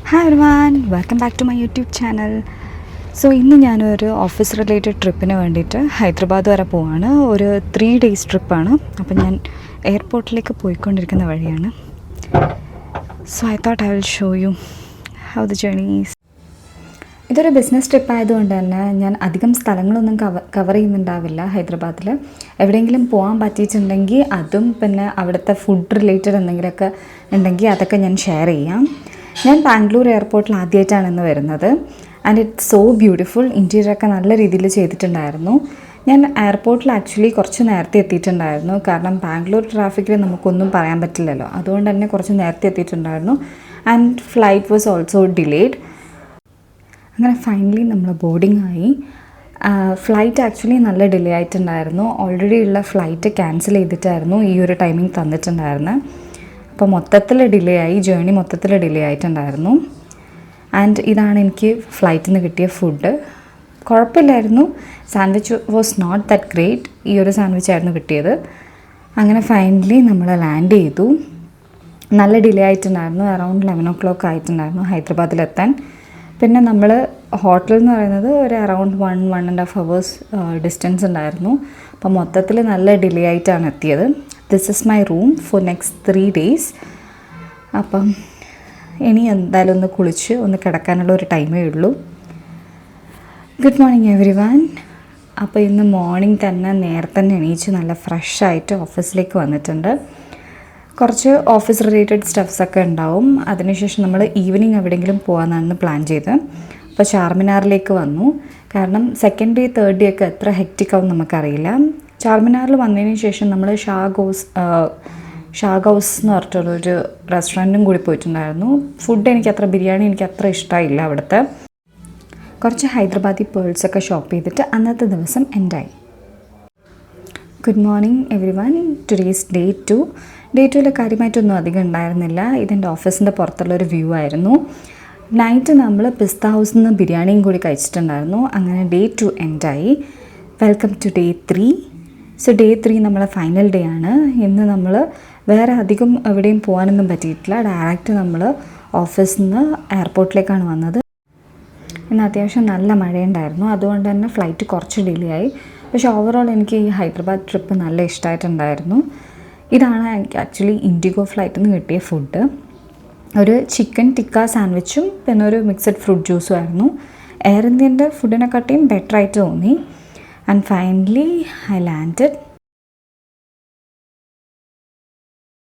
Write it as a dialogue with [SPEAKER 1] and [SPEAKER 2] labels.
[SPEAKER 1] Hi everyone, welcome back to my YouTube channel. So ഇന്ന് ഞാനൊരു office related ട്രിപ്പിന് വേണ്ടിയിട്ട് ഹൈദരാബാദ് വരെ പോവാണ്. ഒരു 3 days ട്രിപ്പാണ്. അപ്പം ഞാൻ എയർപോർട്ടിലേക്ക് പോയിക്കൊണ്ടിരിക്കുന്ന വഴിയാണ്. So I thought I will show you how the journey is. ഇതൊരു ബിസിനസ് ട്രിപ്പ് ആയതുകൊണ്ട് തന്നെ ഞാൻ അധികം സ്ഥലങ്ങളൊന്നും കവർ ചെയ്യുന്നുണ്ടാവില്ല. ഹൈദരാബാദിൽ എവിടെയെങ്കിലും പോകാൻ പറ്റിയിട്ടുണ്ടെങ്കിൽ അതും പിന്നെ അവിടുത്തെ ഫുഡ് റിലേറ്റഡ് എന്തെങ്കിലുമൊക്കെ ഉണ്ടെങ്കിൽ അതൊക്കെ ഞാൻ ഷെയർ ചെയ്യാം. ഞാൻ ബാംഗ്ലൂർ എയർപോർട്ടിൽ ആദ്യമായിട്ടാണ് ഇന്ന് വരുന്നത്. And it's so beautiful. ഇൻറ്റീരിയറൊക്കെ നല്ല രീതിയിൽ ചെയ്തിട്ടുണ്ടായിരുന്നു. ഞാൻ എയർപോർട്ടിൽ ആക്ച്വലി കുറച്ച് നേരത്തെ എത്തിയിട്ടുണ്ടായിരുന്നു. കാരണം ബാംഗ്ലൂർ ട്രാഫിക്കിൽ നമുക്കൊന്നും പറയാൻ പറ്റില്ലല്ലോ. അതുകൊണ്ട് തന്നെ കുറച്ച് നേരത്തെ എത്തിയിട്ടുണ്ടായിരുന്നു. And flight was also delayed. അങ്ങനെ ഫൈനലി നമ്മൾ ബോർഡിംഗ് ആയി. ഫ്ലൈറ്റ് ആക്ച്വലി നല്ല ഡിലേ ആയിട്ടുണ്ടായിരുന്നു. ഓൾറെഡി ഉള്ള ഫ്ലൈറ്റ് ക്യാൻസൽ ചെയ്തിട്ടായിരുന്നു ഈ ഒരു ടൈമിംഗ് തന്നിട്ടുണ്ടായിരുന്നത്. അപ്പോൾ മൊത്തത്തിൽ ഡിലേ ആയി, ജേർണി മൊത്തത്തിൽ ഡിലേ ആയിട്ടുണ്ടായിരുന്നു. ആൻഡ് ഇതാണ് എനിക്ക് ഫ്ലൈറ്റിൽ നിന്ന് കിട്ടിയ ഫുഡ്. കുഴപ്പമില്ലായിരുന്നു. Sandwich was not that great. ഈ ഒരു സാൻഡ്വിച്ച് ആയിരുന്നു കിട്ടിയത്. അങ്ങനെ ഫൈനലി നമ്മൾ ലാൻഡ് ചെയ്തു. നല്ല ഡിലേ ആയിട്ടുണ്ടായിരുന്നു. അറൗണ്ട് 11 o'clock ആയിട്ടുണ്ടായിരുന്നു ഹൈദരാബാദിലെത്താൻ. പിന്നെ നമ്മൾ ഹോട്ടൽ എന്ന് പറയുന്നത് ഒരു അറൗണ്ട് 1.5 hours ഡിസ്റ്റൻസ് ഉണ്ടായിരുന്നു. അപ്പോൾ മൊത്തത്തിൽ നല്ല ഡിലേ ആയിട്ടാണ് എത്തിയത്. This is my room for next 3 days. അപ്പം ഇനി എന്തായാലും ഒന്ന് കുളിച്ച് ഒന്ന് കിടക്കാനുള്ള ഒരു ടൈമേ ഉള്ളൂ. Good morning every one. അപ്പോൾ ഇന്ന് മോർണിംഗ് തന്നെ നേരത്തെ എണീച്ച് നല്ല ഫ്രഷായിട്ട് ഓഫീസിലേക്ക് വന്നിട്ടുണ്ട്. കുറച്ച് ഓഫീസ് റിലേറ്റഡ് സ്റ്റഫ്സൊക്കെ ഉണ്ടാവും. അതിനുശേഷം നമ്മൾ ഈവനിങ് എവിടെയെങ്കിലും പോകാമെന്നാണ് പ്ലാൻ ചെയ്തത്. അപ്പോൾ ചാർമിനാറിലേക്ക് വന്നു. കാരണം 2nd day 3rd day ഒക്കെ എത്ര ഹെക്റ്റിക് ആവും നമുക്കറിയില്ല. ചാർമിനാറിൽ വന്നതിന് ശേഷം നമ്മൾ ഷാഗ് ഹൗസ് എന്ന് പറഞ്ഞിട്ടുള്ളൊരു റെസ്റ്റോറൻറ്റും കൂടി പോയിട്ടുണ്ടായിരുന്നു. ഫുഡ് ബിരിയാണി എനിക്ക് അത്ര ഇഷ്ടമായില്ല അവിടുത്തെ. കുറച്ച് ഹൈദരാബാദി പേൾസൊക്കെ ഷോപ്പ് ചെയ്തിട്ട് അന്നത്തെ ദിവസം എൻഡായി. Good morning everyone. Today's day 2. Day 2ൽ കാര്യമായിട്ടൊന്നും അധികം ഉണ്ടായിരുന്നില്ല. ഇതെൻ്റെ ഓഫീസിൻ്റെ പുറത്തുള്ളൊരു വ്യൂ ആയിരുന്നു. നൈറ്റ് നമ്മൾ പിസ്ത ഹൗസിൽ നിന്ന് ബിരിയാണിയും കൂടി കഴിച്ചിട്ടുണ്ടായിരുന്നു. അങ്ങനെ ഡേ 2 എൻഡായി. Welcome to day 3. So day 3 നമ്മളെ ഫൈനൽ ഡേ ആണ്. ഇന്ന് നമ്മൾ വേറെ അധികം എവിടെയും പോകാനൊന്നും പറ്റിയിട്ടില്ല. ഡയറക്റ്റ് നമ്മൾ ഓഫീസിൽ നിന്ന് എയർപോർട്ടിലേക്കാണ് വന്നത്. ഇന്ന് അത്യാവശ്യം നല്ല മഴയുണ്ടായിരുന്നു. അതുകൊണ്ട് തന്നെ ഫ്ലൈറ്റ് കുറച്ച് ഡിലേ ആയി. പക്ഷേ ഓവറോൾ എനിക്ക് ഈ ഹൈദരാബാദ് ട്രിപ്പ് നല്ല ഇഷ്ടമായിട്ടുണ്ടായിരുന്നു. ഇതാണ് എനിക്ക് ആക്ച്വലി ഇൻഡിഗോ ഫ്ലൈറ്റിൽ നിന്ന് കിട്ടിയ ഫുഡ്. ഒരു ചിക്കൻ ടിക്ക സാൻഡ്വിച്ചും പിന്നെ ഒരു മിക്സഡ് ഫ്രൂട്ട് ജ്യൂസും ആയിരുന്നു. എയർ ഇന്ത്യൻ്റെ ഫുഡിനെക്കാട്ടിയും ബെറ്റർ ആയിട്ട് തോന്നി. And finally I landed.